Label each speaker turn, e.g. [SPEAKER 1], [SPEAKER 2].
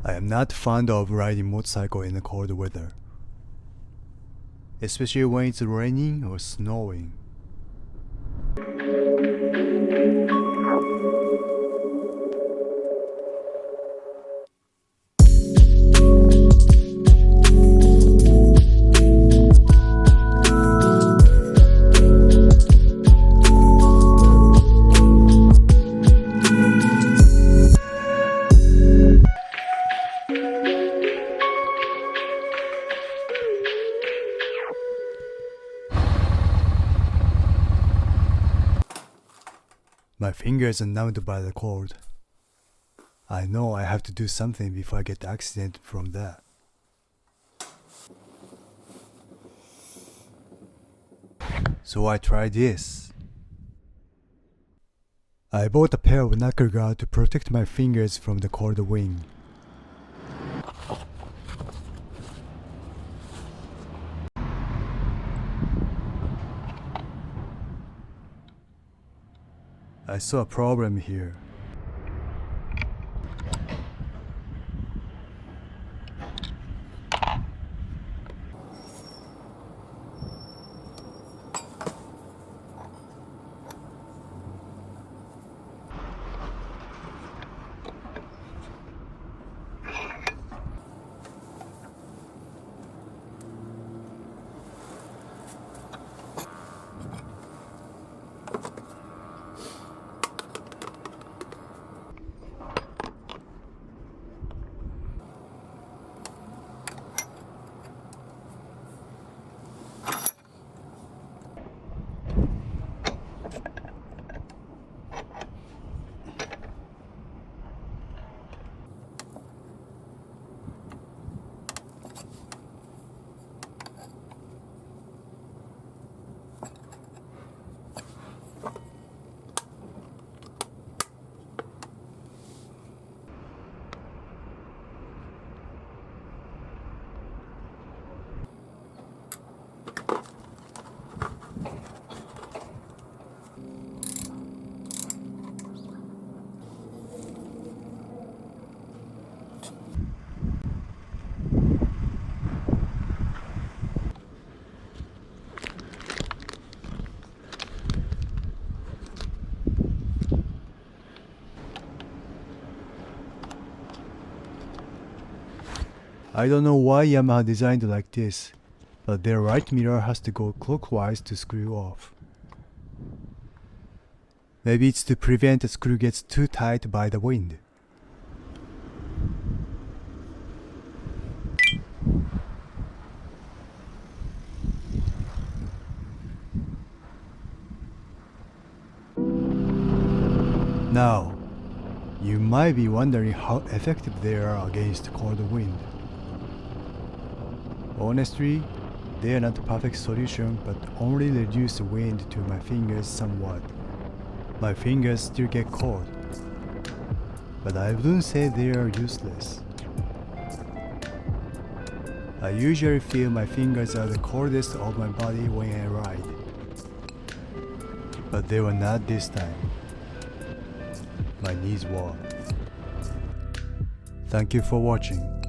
[SPEAKER 1] I am not fond of riding motorcycle in the cold weather, especially when it's raining or snowing. My fingers are numbed by the cold. I know I have to do something before I get the accident from that. So I tried this. I bought a pair of knuckle guard to protect my fingers from the cold wind. I saw a problem here. I don't know why Yamaha designed it like this, but their right mirror has to go clockwise to screw off. Maybe it's to prevent the screw gets too tight by the wind. Now, you might be wondering how effective they are against cold wind. Honestly, they are not the perfect solution, but only reduce the wind to my fingers somewhat. My fingers still get cold, but I wouldn't say they are useless. I usually feel my fingers are the coldest of my body when I ride, but they were not this time. My knees were. Thank you for watching.